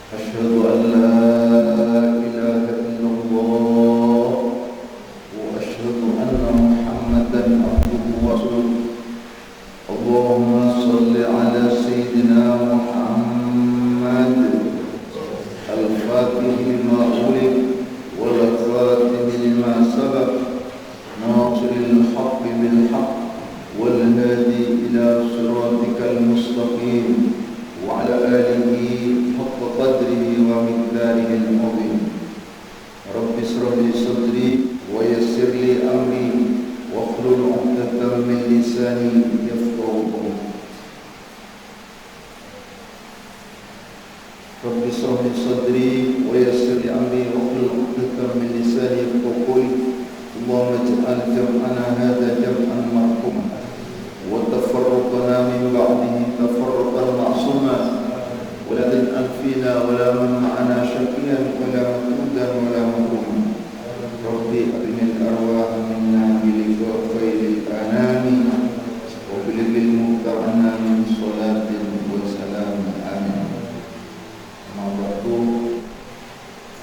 أشهد أن لا إله إلا الله وأشهد أن محمدا عبده ورسوله. اللهم صل على سيدنا محمد الفاتح لما أغلق والخاتم لما سبق ناصر الحق بالحق والهادي إلى صراطك المستقيم وعلى آله حق قدره ومقداره العظيم. رب اشرح لي صدري ويسر لي أمري واحلل عقدة من لساني يفقهوا قولي. رب اشرح لي صدري ويسر لي أمري واحلل عقدة من لساني يفقهوا قولي. اللهم اجعل جمعنا هذا جمعا مرحوما وتفرقنا من بعده تفرقا معصوما ولا تجعل فينا ولا من معنا شقيا ولا مطرودا ولا محروما. ربي أرنا الأرواح منا بلقاء خير الأنام وبلغ المتعنا من صلاة وسلام آمين. Mabatu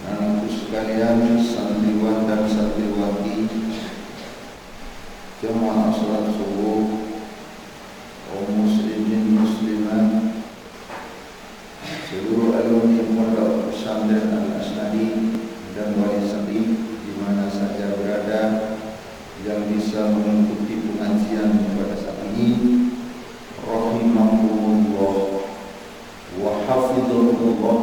anakku sekalian, santriwan dan santriwati jemaah salat subuh, kaum muslimin muslimat, seluruh alumni Pondok Pesantren Al-Asnadi dan wali santri di mana saja berada yang bisa mengikuti pengajian pada saat ini, rahimahumullah wa hafizahumullah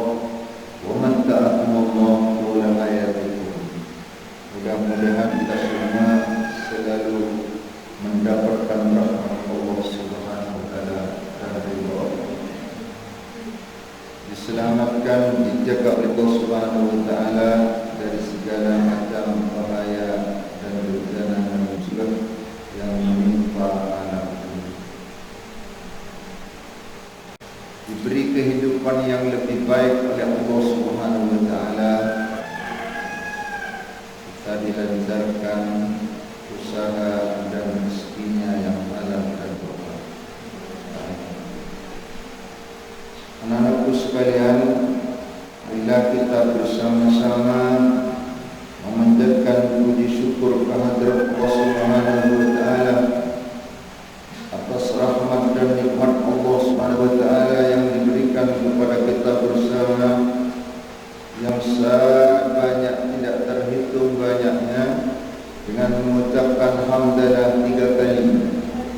wa matta'akumullah tula hayatikum. Mudah-mudahan kita semua selalu mendapatkan rahmat Allah Subhanahu wa taala dan ridha Allah. Diselamatkan, dijaga oleh Allah Subhanahu wa taala dari segala macam bahaya dan bencana dan musibah yang menimpa alam ini. Diberi kehidupan yang lebih baik oleh Allah Subhanahu wa taala. Kita dilancarkan usaha dan rezekinya yang halal dan berkah. Anak-anakku sekalian, marilah kita bersama-sama memanjatkan puji syukur kehadirat Allah Subhanahu wa taala atas rahmat dan nikmat Allah Subhanahu wa taala yang diberikan kepada kita bersama, yang sangat banyak, tidak terhitung banyaknya, dengan mengucapkan hamdalah 3 kali.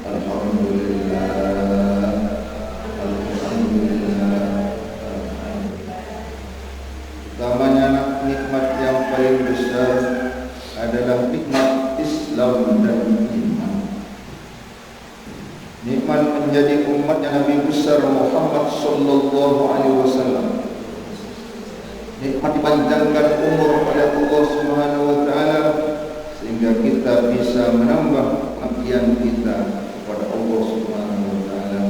Alhamdulillah, alhamdulillah. Utamanya nikmat yang paling besar adalah nikmat Islam dan iman. Nikmat menjadi umatnya Nabi besar Muhammad sallallahu alaihi wasallam. Nikmat dipanjangkan umur oleh Allah Subhanahu wa taala sehingga kita bisa menambah pengabdian kita kepada Allah Subhanahu wa taala.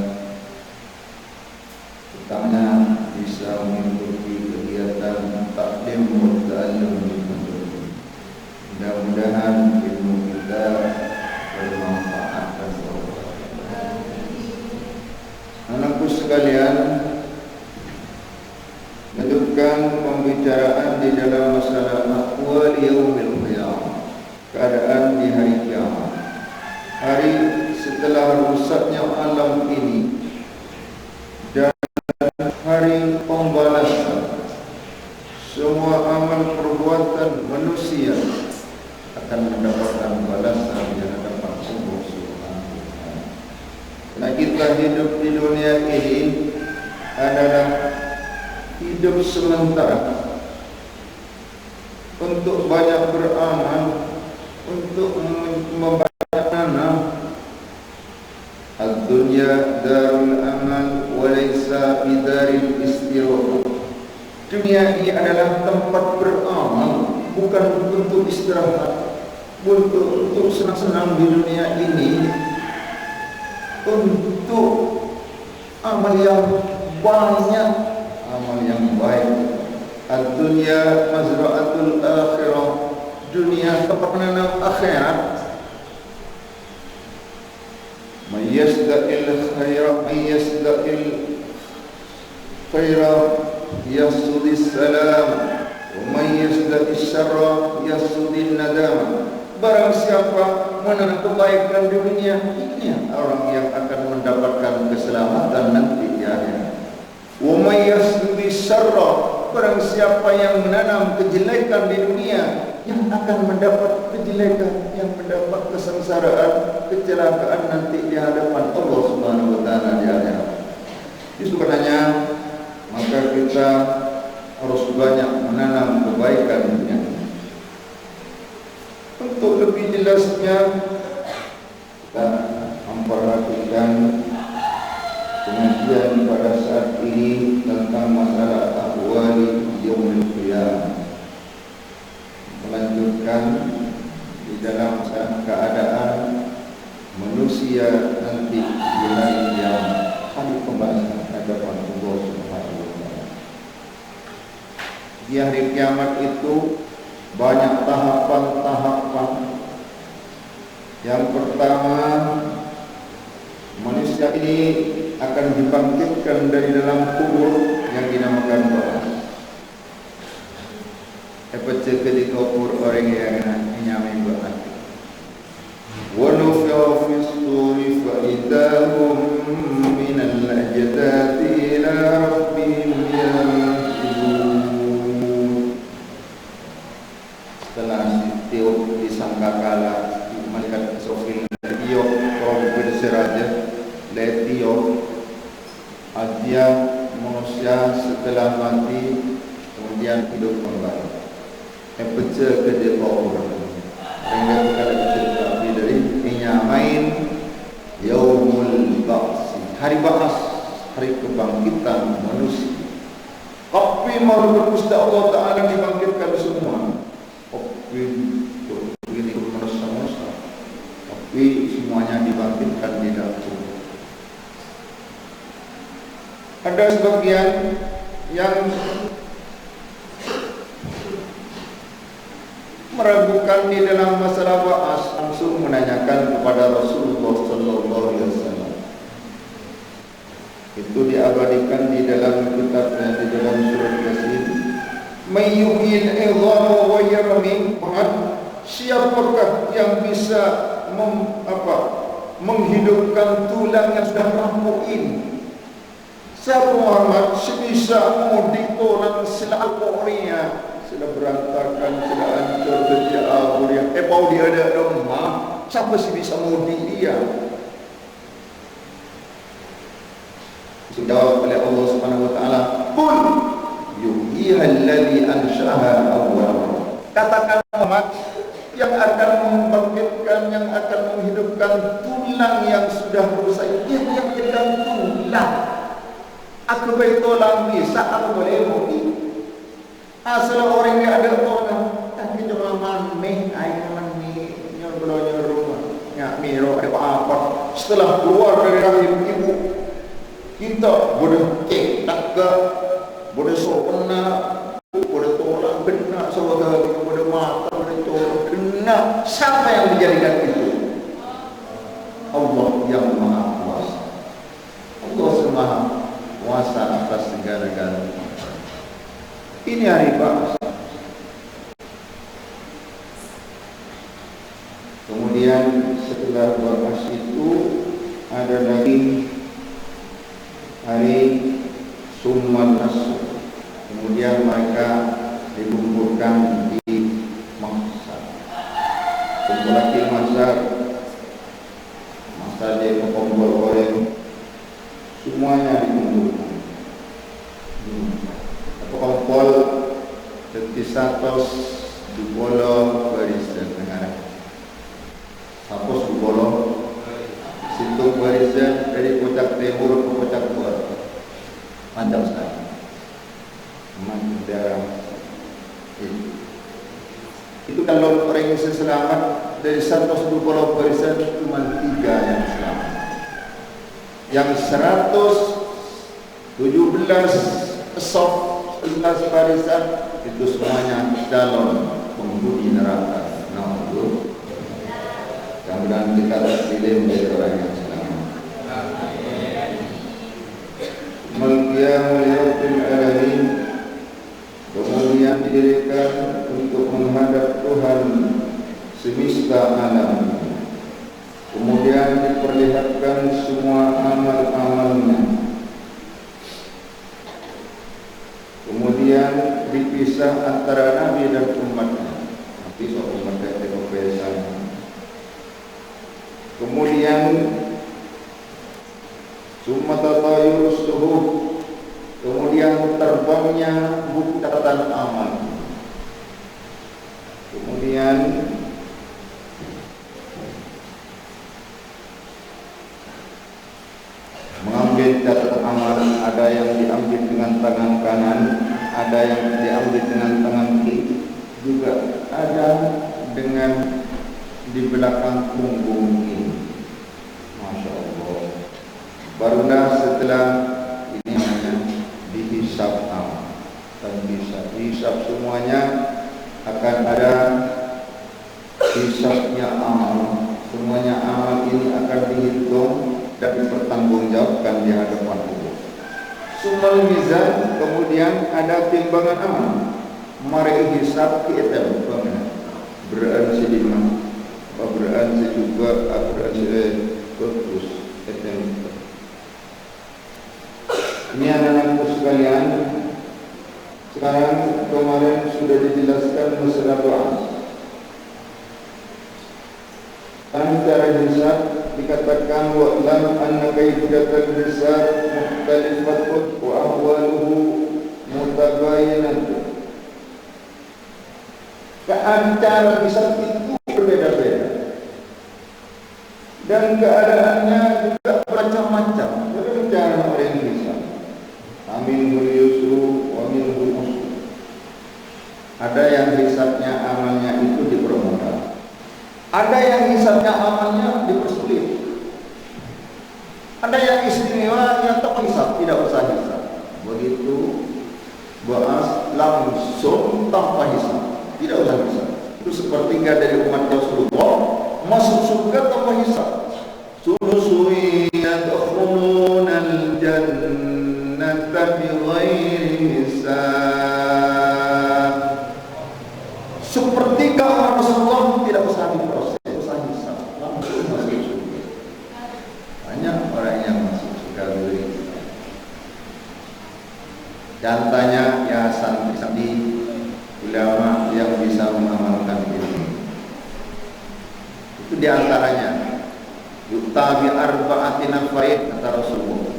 Utamanya bisa mengikuti kegiatan taklim wa ta'allum di masjid. Mudah-mudahan ilmu kita bermanfaat dan bermanfaat. Anakku sekalian, lanjutkan pembicaraan di dalam masalah ahwal yaumil qiyamah, keadaan di hari kiamat, hari setelah rusaknya alam ini dan hari pembalasan. Semua amal perbuatan manusia akan mendapatkan balasan yang dapat Allah Subhanahu wa taala. Karena kita hidup di dunia ini adalah hidup sementara, untuk banyak beramal, untuk membaca amal. Ad-dunya darul amal wa laysa bidaril istirahat. Dunia ini adalah tempat beramal, bukan untuk istirahat, untuk senang-senang di dunia ini, untuk amal yang banyak, amal yang baik. Ad-dunya mazra'atul akhirah. Dunia tempat menanam akhirat. Mayyasda'il khaira, mayyasda'il khaira yasudi salam wa may yasdaqis syarra yasudin nadam. Barang siapa menanam kebaikan di dunia, ini orang yang akan mendapatkan keselamatan nanti di akhirat. Wa may yasdaqis syarra, barang siapa yang menanam kejelekan di dunia, yang akan mendapat kejelekan, yang mendapat kesengsaraan, kecelakaan nanti di hadapan Allah Subhanahu wa taala di akhirat. Itu karenanya maka kita harus banyak menanam kebaikan di dunia. Untuk lebih jelasnya kita memperhatikan pengajian pada saat ini tentang masalah ahwali yaumil qiyamah. Melanjutkan di dalam keadaan manusia nanti di hari kiamat, hari pembahasan hadapan Allah Subhanahu wa taala. Di hari kiamat itu banyak tahapan-tahapan. Yang pertama, manusia ini akan dibangkitkan dari dalam kubur yang dinamakan barzakh. Epece ketika kubur orang yang nyamai berarti. Wa nufi'a fi s-suri fa idahum min al-ajdati ila rabbihim yansilun. Setelah tiup disangkakala malaikat Israfil tiup trompet seraja letiup dia manusia setelah mati kemudian hidup kembali. Baca ke dia kubur. Hingga berkata kata dari menyamain yaumul ba'ts, hari ba'ats, hari kebangkitan manusia. Tapi makhluk Allah Taala dibangkitkan semua. Tapi begini manusia, tapi semuanya dibangkitkan di dalam kubur. Ada sebagian yang meragukan di dalam masalah ba'ats, langsung menanyakan kepada Rasulullah sallallahu alaihi wasallam. Itu diabadikan di dalam kitabnya, di dalam surat Yasin. Mayyuhil idhama wa yarmim, siapakah yang bisa menghidupkan tulang yang sudah rapuh ini? Siapa Muhammad sebisa mudik orang sila al-Qur'iyah, sila berantakan, sila hancur, kerja akhirnya. Bau dia ada rumah, siapa sih bisa mudik dia? Dijawab oleh Allah Subhanahu wa taala, "Qul yuhyihal ladzi ansha'aha awwal." Katakan Muhammad, yang akan membangkitkan, yang akan menghidupkan tulang yang sudah rusak, dia yang menjadikan tulang. Aku bertolak bisa, aku boleh mudik. Asal orang yang ada orang, tapi cuma meh, air mani, nyor rumah, nyak miro, apa. Setelah keluar dari rahim ibu, kita boleh cek, takkan, boleh sopena, boleh tolak, kena, saudara, boleh mata, boleh tolak, kena. Siapa yang menjadikan itu? Allah yang Maha Kuasa. Allah Maha Kuasa atas segala-galanya. Ini hari ba'ats. Kemudian setelah ba'ats itu ada lagi hari Summal Nasr. Kemudian mereka dikumpulkan di mahsyar. Setelah di mahsyar, masa dia berkumpul orang, semuanya dikumpulkan. Kompol tetisatos dupolo barisan negara. Sapos dupolo situ barisan dari puncak timur ke puncak barat. Panjang sekali. Itu kalau orang yang selamat dari 120 barisan cuma 3 yang selamat. Yang 117 soft 11 barisan itu semuanya calon penghuni neraka. Naudzubillah. Mudah-mudahan kita terpilih menjadi orang yang selamat. Mal qiyamul yawmil alamin. didirikan untuk menghadap Tuhan semesta alam. Kemudian diperlihatkan semua amal-amalnya. Kemudian dipisah antara Nabi dan umatnya. Nanti soal umatnya itu biasa. Kemudian summa tatayurus suhuf, kemudian terbangnya bukatan amal. Kemudian mengambil catatan amal, ada yang diambil dengan tangan kanan, ada yang diambil dengan tangan kiri, juga ada dengan di belakang punggung ini. Masya Allah. Barulah setelah ini hanya dihisab amal dan bisa dihisab semuanya, akan ada hisabnya amal. Semuanya amal ini akan dihitung dan dipertanggungjawabkan di hadapan Allah. Sumal mizan, kemudian ada timbangan amal. Mari hisab kita beraan sedimah, beraan juga, beraan terus. Ini anak-anakku sekalian, sekarang kemarin sudah dijelaskan masalah doa. Dan cara hisab dikatakan wa'lam anna kaifiyatal hisab mukhtalifatun wa ahwaluhu mutabayyinatun. Cara hisab itu berbeda-beda dan keadaannya juga macam-macam. Cara orang hisab, aminul yusru wa minhul usru. Ada yang hisabnya amalnya itu dipermudah, ada yang hisabnya amalnya dipersulit, ada yang istimewa yang tak hisab, tidak usah hisab. Begitu bahas langsung tanpa hisab, tidak usah hisab. Itu sepertiga dari umat Rasulullah masuk surga tanpa hisab. Sulusui yadkhulunal jannata bighairi hisab. Sepertiga umat Rasulullah tidak usah diproses, usah hisab, langsung masuk surga. Banyak orang yang masuk surga bighairi hisab. Contohnya ya santri-santri ulama yang bisa mengamalkan ilmu. Itu diantaranya yuktabi arba'ati nafarin, kata Rasulullah,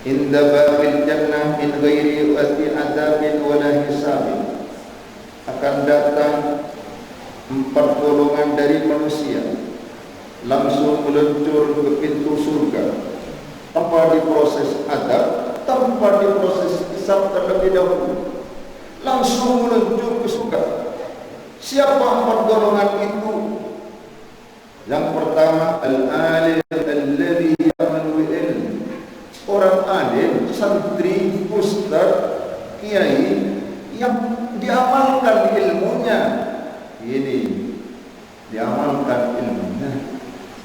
inda babil jannah min ghairi wasi adabin wala hisabin. Akan datang 4 golongan dari manusia langsung meluncur ke pintu surga tanpa diproses adab, tanpa diproses hisab terlebih dahulu, langsung meluncur ke surga. Siapa 4 golongan itu? Yang pertama, al-alim alladhi ya'malu bil ilm. Orang alim, santri, ustaz, kiai yang diamalkan ilmunya. Ini diamalkan ilmunya.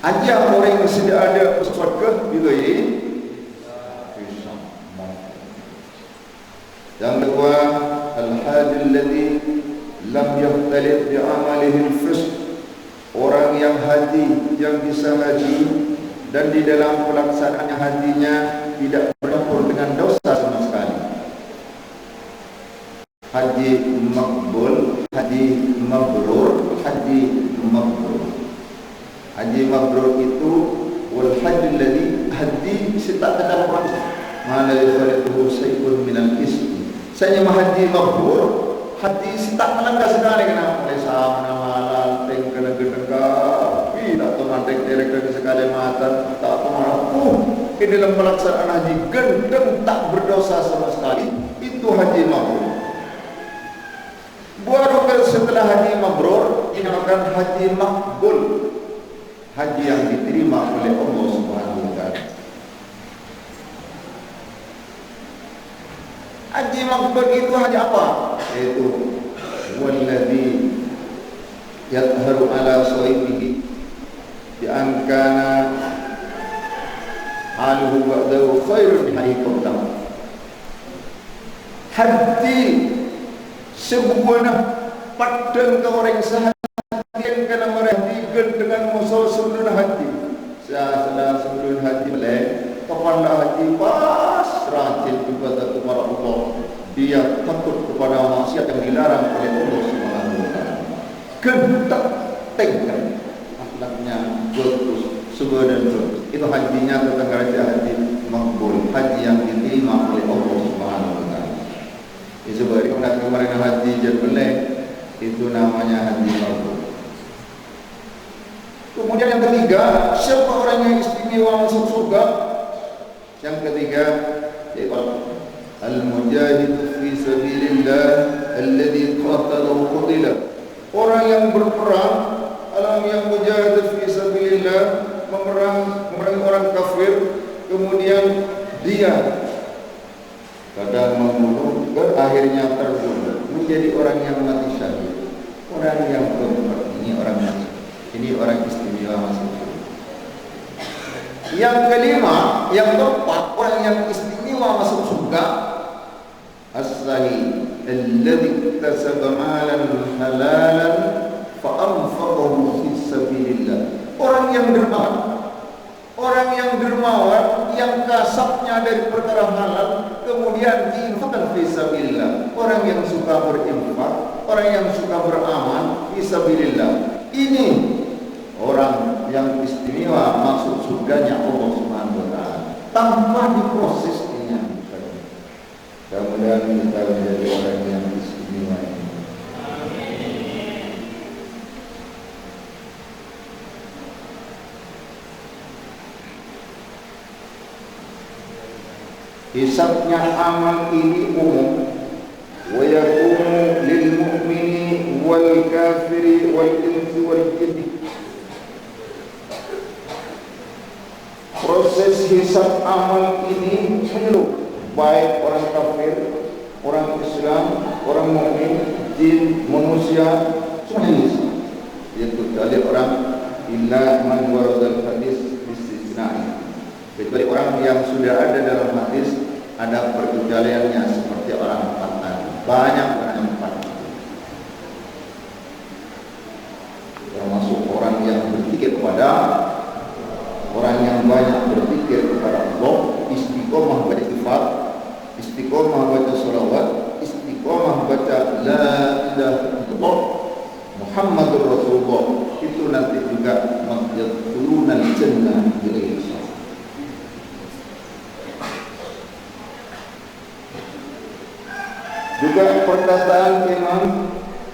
Aja orang yang sudah ada surga juga ini. Yang kedua, al-hadi alladhi lam yahtalif bi amalihi al-fisq. Orang yang haji, yang bisa haji dan di dalam pelaksanaan hajinya tidak bercampur dengan dosa sama sekali. Haji makbul, haji mabrur, haji mabrur. Haji mabrur itu wal haji alladhi haji sita dalam proses mana yafalituhu sayyidun minal ismi. Saya haji mabrur, haji sita melangkah sekali kena sama nama tengkana gedengka, tidak temantek direk dari sekali mata, tak mampu di dalam pelaksanaan haji gendeng tak berdosa sama sekali. Itu haji mabrur. Baru setelah haji mabrur dinamakan haji makbul, haji yang diterima oleh Allah Subhanahu wa taala. Haji makbul itu haji apa? Yaitu walladzi yadharu ala sahibihi bi an kana haluhu ba'dahu khairun min hayy qablahu. Haji sebuah padang ke orang sehatian kana merhatikan dengan musuh sebelum hati salah sebelum hati melek kepada hati pasrah kepada Allah, dia takut kepada maksiat yang dilarang oleh Allah Subhanahu wa taala, gentak tengkar akhlaknya bagus subur dan bagus. Itu hajinya tentang raja haji makbul, haji yang diterima oleh Allah Subhanahu wa taala. Sebab itu kemarin haji jadwalnya itu namanya haji makbul. Kemudian yang ketiga, siapa orang yang istimewa masuk surga? Yang ketiga, al-mujahid fi sabilillah alladhi qatala wa qutila. Orang yang berperang, yang mujahid fi sabilillah, memerangi orang kafir, kemudian dia kadang membunuh dan akhirnya terbunuh menjadi orang yang mati syahid. Orang yang keempat ini orang mati. Ini orang istimewa masuk surga. Yang kelima, yang keempat, orang yang istimewa masuk surga, as-sahih alladzi iktasaba malan halalan fa anfaqahu fi sabilillah. Orang yang dermawan, yang kasabnya dari perkara halal kemudian diinfakkan fi sabilillah. Orang yang suka berinfak, orang yang suka beramal fi sabilillah. Ini orang yang istimewa masuk surganya Allah Subhanahu wa taala tanpa diproses ini. Mudah-mudahan kita menjadi orang yang istimewa ini. Hisabnya amal ini umum, wa yakunu lil mu'mini wal kafiri wal insi wal jinni. Proses hisab amal ini menyeluruh, baik orang kafir, orang Islam, orang mukmin, jin, manusia, semuanya hisab. Yaitu dari orang illa man waradal hadis istisna. Kecuali orang yang sudah ada dalam hadis ada perkecualiannya seperti orang empat tadi. Banyak orang empat. Termasuk orang yang berpikir kepada orang yang banyak berpikir kepada Allah, istiqomah baca istighfar, istiqomah baca sholawat, istiqomah baca la ilaha illallah Muhammadur Rasulullah. Itu nanti juga yadkhulunal jannah bighairi hisab. Juga perkataan Imam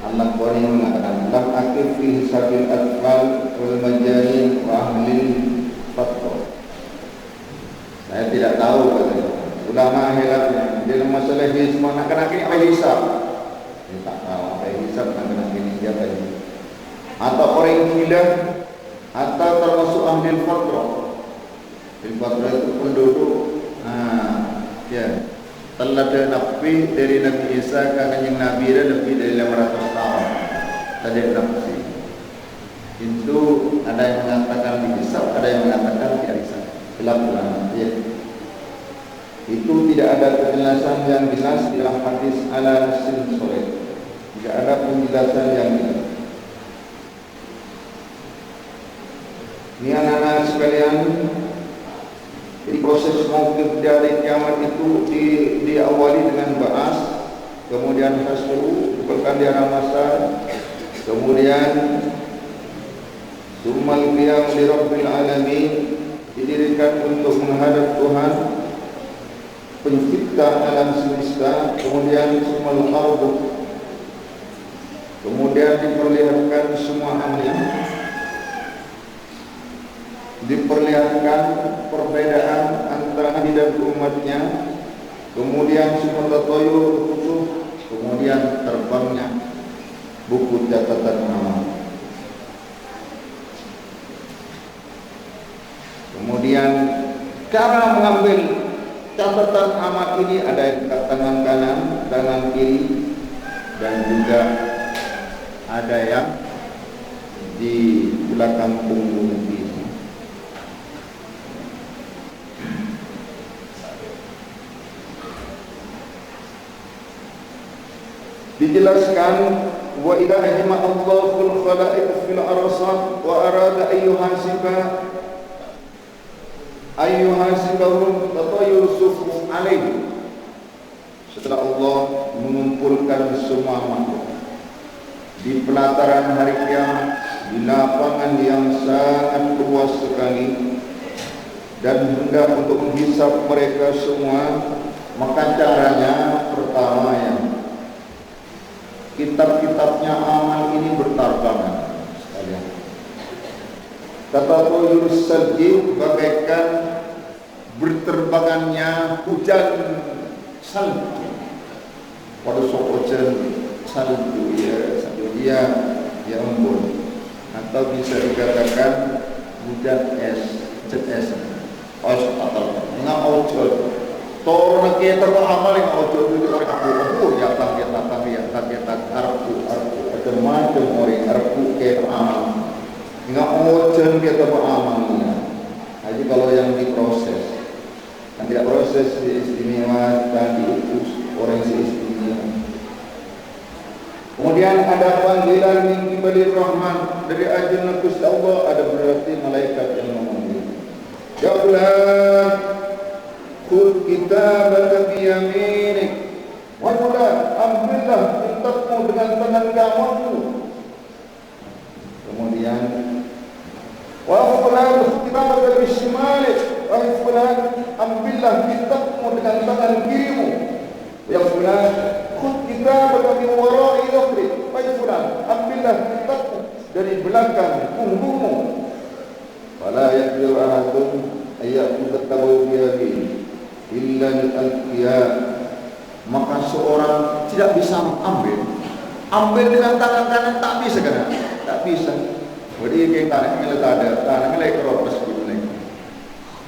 An-Nawawi mengatakan lam akif fi hisabil atfal wal majanin wa ahlil fatwa. Saya tidak tahu katanya. Ulama hilafnya dalam masalah hisab anak-anak ini apa hisab? Saya tak tahu apa hisab anak-anak ini siapa ini. Atau orang gila atau termasuk ahlil fatwa. Ahlil fatwa itu penduduk ya telah ada Nabi dari Nabi Isa ke Kanjeng Nabi ada lebih dari 500 tahun. Tadi Nabi itu ada yang mengatakan dihisab, ada yang mengatakan tidak hisab. Gelap ulama. Ya. Itu tidak ada penjelasan yang jelas di dalam hadis ala nasin soleh. Tidak ada penjelasan yang jelas. Ini anak-anak sekalian, jadi proses mauqif dari kiamat itu diawali dengan ba'as, kemudian hasyru, pergantian masa, kemudian summal qiyam li rabbil alamin, didirikan untuk menghadap Tuhan pencipta alam semesta, kemudian summal ardu, kemudian diperlihatkan semua amalnya, diperlihatkan perbedaan antara Nabi dan umatnya, kemudian semua tatoyur khusus, kemudian terbangnya buku catatan amal, kemudian cara mengambil catatan amal ini ada yang tangan kanan, tangan kiri, dan juga ada yang di belakang punggung kiri. dijelaskan wa idza ajma'a Allahul khalaiq fil arsal wa arada ayyuhasibahum tatayusufu alaihi. Setelah Allah mengumpulkan semua makhluk di pelataran hari kiamat di lapangan yang sangat luas sekali dan hendak untuk menghisap mereka semua, maka caranya pertama ya, kitab-kitabnya amal ini bertarbangan sekalian. Kata Tuyus Salji bagaikan berterbangannya hujan salju pada sokocan salju ya ampun, atau bisa dikatakan hujan es, atau nggak ojol torna kita amal yang ojol itu orang aku ya target arku ada macam orang arku ke amal nggak ojol kita amalnya. Jadi kalau yang diproses, yang tidak proses istimewa dan diutus orang istimewa. Kemudian ada panggilan min qibalir rahman, dari ajalna Gusti Allah, ada berarti malaikat yang memanggil. Ya fulan, khudh kitabaka bi yaminik. Wahai fulan, ambillah kitabmu dengan tangan kananmu. Kemudian wahai fulan, khudh kitabaka bi shimalik. Wahai fulan, ambillah kitabmu dengan tangan kirimu. Ya fulan, khudh kitabaka min wara'i dhahri. Wahai fulan, ambillah kitabmu dari belakang punggungmu. Fala yaqdiru ahadun ayyakhudha kitabahu bi yadihi illa al-anbiya. Maka seorang tidak bisa ambil dengan tangan kanan, tak bisa kan? Tak bisa. Jadi kayak tangan tangan keropos gitu nih.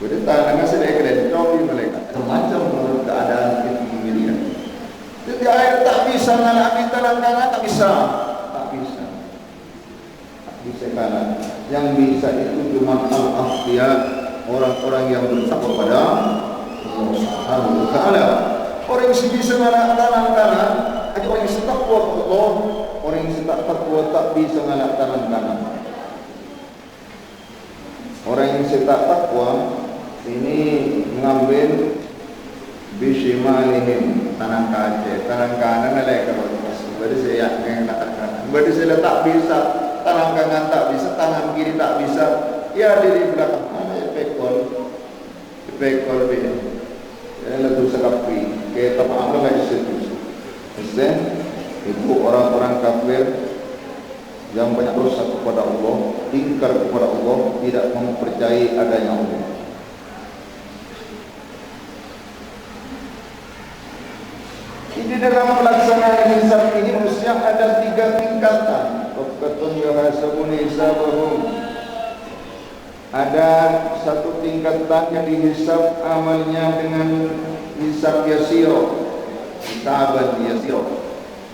Jadi tangan sedek keren, cobi mereka. Macam keadaan itu miliar. Jadi air tak bisa ambil tangan kanan, tak bisa kanan. Yang bisa itu cuma al-ahtiya, orang-orang yang bertakwa pada Allah Subhanahu wa taala. Orang yang bisa ngalak tangan kanan, ada orang yang takwa kepada Allah, orang yang tak takwa tak bisa ngalak tangan kanan. Orang yang tak takwa ini mengambil bishimalihim, tangan kanan adalah keropas. Berarti saya yang katakan, berarti saya tak bisa, tangan kanan tak bisa, tangan kiri tak bisa. Ya diri belakang mana ya pekol ini. Ya lalu sekapi, kita apa lagi setuju. Itu orang-orang kafir yang banyak dosa kepada Allah, ingkar kepada Allah, tidak mempercayai adanya Allah. Ini dalam pelaksanaan hisab ini mestinya ada 3 tingkatan. Waqatun yuhasabuni hisabahum. Ada satu tingkatan yang dihisab amalnya dengan hisab yasiro, hisaban yasiro.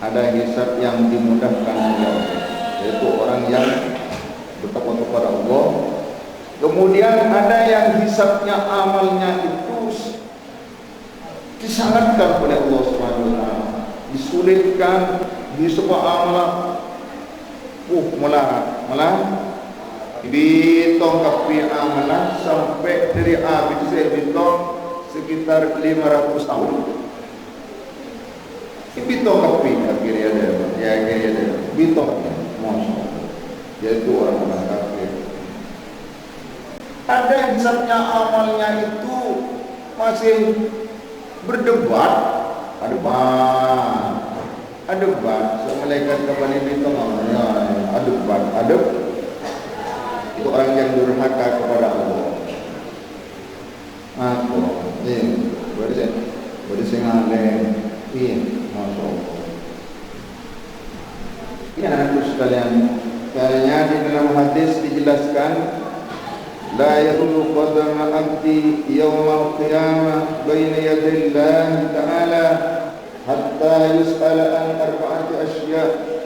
Ada hisab yang dimudahkan oleh Allah, yaitu orang yang bertakwa kepada Allah. Kemudian ada yang hisabnya amalnya itu disangatkan oleh Allah Subhanahu wa taala, disulitkan, disebut amalan malah bitong kapi amalan sampai dari habis saya bitong sekitar 500 tahun. Bitong kapi akhirnya ada bitong masya, yaitu orang-orang kafir. Ada yang hisabnya amalnya itu masih berdebat, ada malaikat kembali bitong amalnya, ada itu orang yang durhaka kepada Allah. Aku, bersengale, masya Allah. Ini anak-anakku sekalian, kayaknya di dalam hadis dijelaskan, la yadullu qadama abdi yawmal qiyamah baina yadillahi ta'ala hatta yus'ala an arba'ati asya'.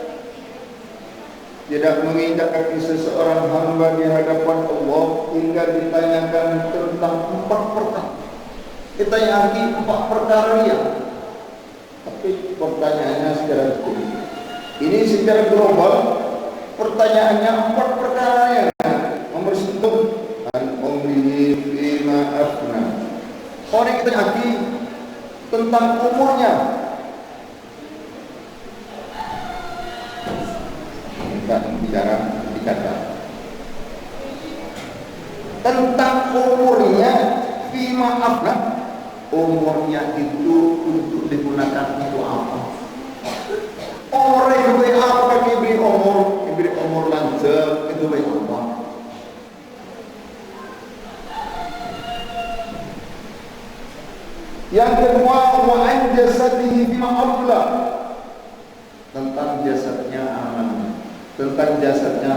Tidak menginjak kaki seseorang hamba di hadapan Allah hingga ditanyakan tentang 4 perkara. Ditanyaki 4 perkara dia. Tapi pertanyaannya secara detail. Ini secara global pertanyaannya 4 perkara ya. Nomor 1, an umrihi fima afna. Orang kita hati tentang umurnya. Kita bicara dikata tentang umurnya fima afna. Umurnya itu untuk digunakan untuk apa? Orang itu baik apa diberi umur lanjut itu baik apa? Yang kedua, wa an jasadihi bima afla. Tentang jasadnya aman, tentang jasadnya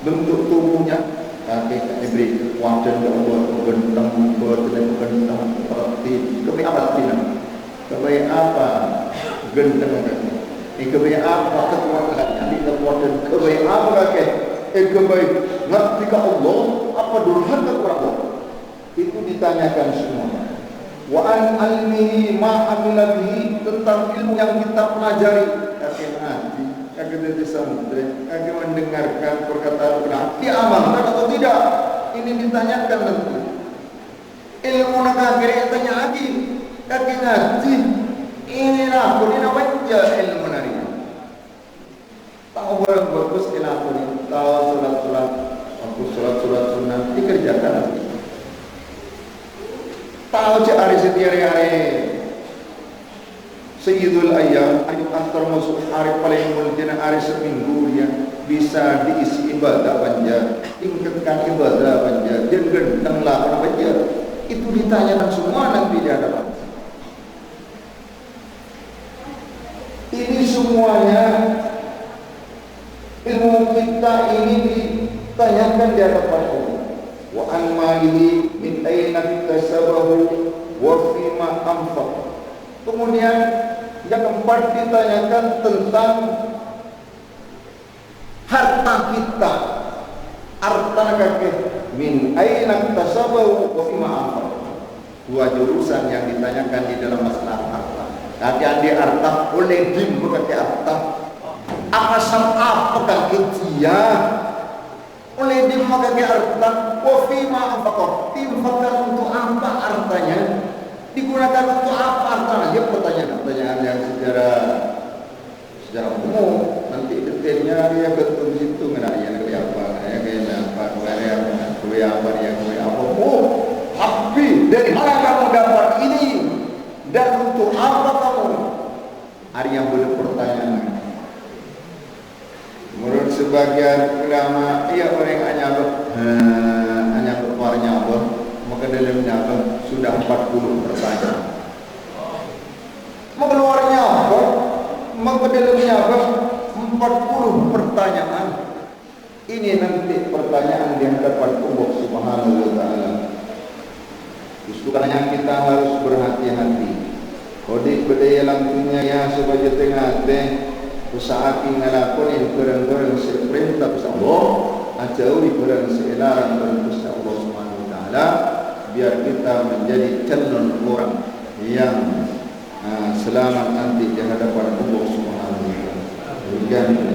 bentuk tubuhnya. Kaki diberi kekuatan dari Allah, bentang bentang seperti kebaik apa tidak? Kebaik apa genteng kaki? Kebaik apa kekuatan yang kekuatan? Kebaik apa kaki? Kebaik ngerti ke Allah apa durhaka kepada Allah? Itu ditanyakan semua. Wa an almihi ma amila bihi, tentang ilmu yang kita pelajari. Kaki hati, kaki dari samudra, kaki mendengarkan perkataan benar, diamalkan atau tidak? Ini ditanyakan nanti. Ilmu nak kaki tanya lagi, kaki ngaji. Ini lah, ini namanya ilmu nari. Tahu orang bagus ilmu ini, tahu surat, aku surat sunnah dikerjakan nanti. Tahu cak hari setiap hari Sayyidul Ayyam itu termasuk hari paling mulia, hari seminggu yang bisa diisi ibadah panjang, tingkatkan ibadah panjang, dan gentenglah panjang. Itu ditanyakan semua nanti di hadapan. Ini semuanya ilmu kita ini ditanyakan di hadapan Allah. Wa an malihi min aina iktasabahu wa fima anfaq. Kemudian yang keempat ditanyakan tentang harta kita. Harta kaki min aina iktasabahu wa fima anfaq. Dua jurusan yang ditanyakan di dalam masalah harta. Kaki di harta oleh dim berkati harta. Apa sama apakah dia oleh dim berkati harta wa fima anfaq. Infakkan untuk apa hartanya? Digunakan untuk apa hartanya? Dia pertanyaan yang secara umum. Nanti detailnya dia betul situ mana yang kaya apa, tapi dari mana kamu dapat ini dan untuk apa kamu? Hari yang boleh pertanyaan. Menurut sebagian ulama, iya orang hanya keluarnya apa? Maka dalamnya apa? Sudah 40 pertanyaan. Maka keluarnya apa? Maka dalamnya apa? 40 pertanyaan. Ini nanti pertanyaan yang dapat Allah Subhanahu wa taala. Bukannya kita harus berhati-hati. Kodik bedaya lampunya ya sebagai tengah teh usaha ngalakonin barang-barang seperintah Allah, ajauhi barang selarang barang Allah Subhanahu wa taala, biar kita menjadi calon orang yang selamat nanti di hadapan Allah Subhanahu wa taala.